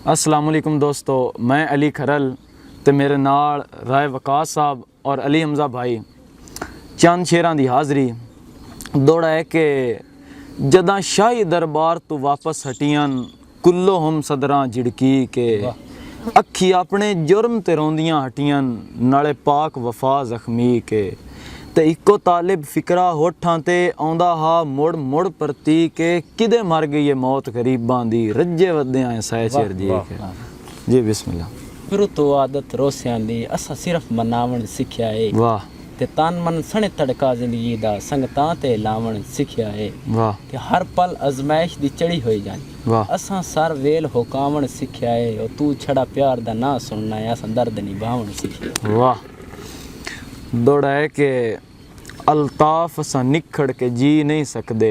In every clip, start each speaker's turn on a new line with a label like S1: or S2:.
S1: अस्सलामुअलैकुम दोस्तों, मैं अली खरल ते मेरे नाल राय वकास साहब और अली हमजा भाई चंद शेरां दी हाज़री दौड़ा है कि जदां शाही दरबार तो वापस हटियां कुल्लो हम सदरां झिड़की के अखी अपने जुर्म ते रोंदियां हटियां नाले पाक वफा जख्मी के ते इको तालिब फिकरा होठां ते आउंदा हा मुड़ मुड़ परती के किदे मर गई है मौत गरीबां दी रज्जे वदे आए सह चिर जी के जी बिस्मिल्लाह।
S2: शुरू तो आदत रोसियां दी असा सिर्फ मनावण सिखिया है।
S1: वाह
S2: ते तन मन सने तड़का जिंदगी दा संगतां ते लावण सिखिया है।
S1: वाह
S2: ते हर पल अजमाइश दी चढ़ी होई जानी।
S1: वाह
S2: असा सर वेल होकावण सिखिया है और तू छड़ा प्यार दा ना सुनना है असा दर्द निभावण सिखिया।
S1: वाह दौड़ा है कि अल्ताफ सा निखड़ के जी नहीं सकदे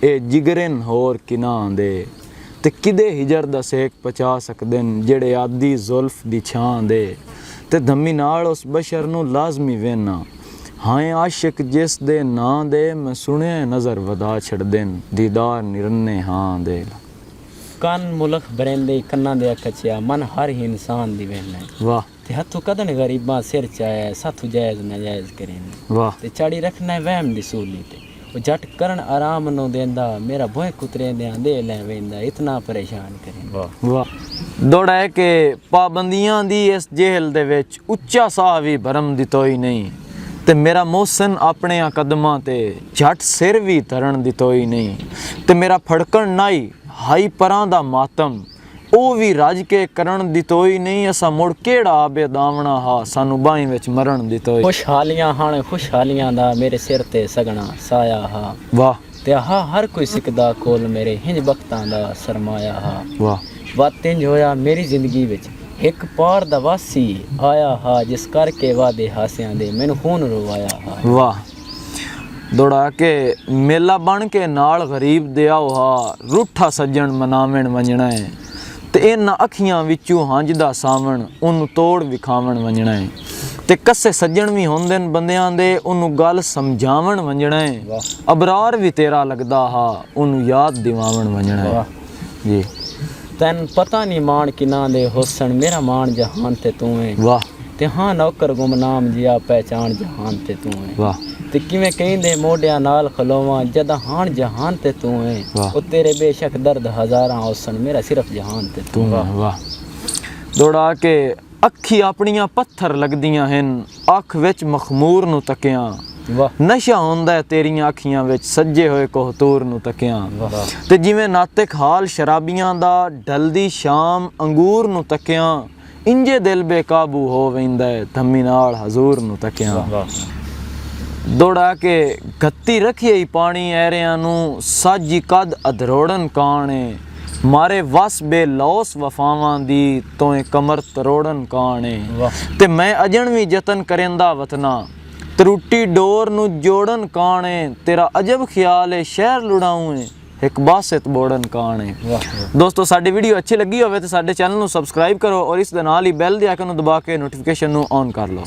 S1: ए जिगरन होर किना दे ते किदे हिजर दा सेक पचा सकदे जेड़े आदि जुल्फ दी छां दे ते धम्मी नाल उस बशर नू लाजमी वेना हाए आशिक जिस दे नां दे मैं सुने नज़र वधा छड़ देन दीदार निरन्ने हां दे
S2: कन मुलख बरेंदे कन्ना दे कचिया मन हर ही इंसान दी वेना
S1: वाह
S2: ते हथों कदन गरीबां सिर चाया साथू जायज़ नाजायज़ करें
S1: वाह
S2: ते चाड़ी रखना वहम दी सूली ते वो जट करन आराम नो देंदा मेरा भोए कुतरे दे दे ले वेंदा इतना परेशान करें।
S1: वाह वाह दौड़ा है कि पाबंदियां दी इस जेल दे विच उच्चा साह भी भरम दितोई नहीं ते मेरा मोहसन अपने कदमां ते झट सिर भी धरण दितोई नहीं ते मेरा फड़कन नाई हाई परां दा मातम ओ भी रज के करण दितोई नहीं असा मुड़ केड़ा आबे दावना हा सानू बाहीं विच मरण दितोई
S2: खुशहालियां हाण खुशहालियां दा मेरे सिर ते सगना साया हा।
S1: वाह
S2: ते हा हर कोई सिकदा कोल मेरे हिंज बख्तां दा सरमाया हा।
S1: वाह
S2: वात इंज होया मेरी जिंदगी विच एक पार दा वासी आया हा जिस करके वादे हासियां दे मैनू खून रुवाया हा।
S1: वाह दौड़ा के मेला बन के नाल गरीब दे आओ हा रूठा सज्जन मनावण वंजना है ते इन्हां अखियां विचों हंजदा सावण उन्नू तोड़ विखावण वंजना है ते कस्से सज्जन भी होंदे न बंदियां दे उन्नू गल समझावण वंजना है अबरार भी तेरा लगदा हा उन्नू याद दिवावण वंजना है जी
S2: तैन पता नहीं मान किना दे हुसन मेरा मान जहान ते तू है।
S1: वाह
S2: ते हाँ नौकर गुमनाम जिया पहचान जहान ते तू है।
S1: वाह
S2: ते किवें कहिंदे मोढियां नाल खलोवां जदा हान जहान ते तू है ओ तेरे बेशक दर्द हजारां हुसन मेरा सिर्फ जहान ते तू।
S1: वाह दौड़ा के अखी अपनियां पत्थर लगदियां हन अख विच मखमूर नू तकियां
S2: वाह
S1: नशा होंदा है तेरियां अखियां विच सज्जे होए कोहतूर नू तकियां ते जिवें नातिक हाल शराबियां दा ढलदी शाम अंगूर नू तकियां इंजे दिल बेकाबू हो वेंदा है धम्मी नाल हजूर नू तकियां दौड़ा के गत्ती रखिए ही पानी ऐरियां नू साजी कद अधरोड़न काने मारे वस बेलौस वफावां दी तोए कमर तरोड़न काने ते मैं अजन भी जतन करेंदा वतना त्रुटी डोर नू जोड़न काने तेरा अजब ख्याल है शहर लुड़ाऊं है एक बासित बोड़न काने। दोस्तों साडी वीडियो अच्छी लगी होवे तो साडे चैनल नू सबसक्राइब करो और इस दे नाल ही बैल दे आइकन नू दबा के नोटिफिकेशन नू ऑन कर लो।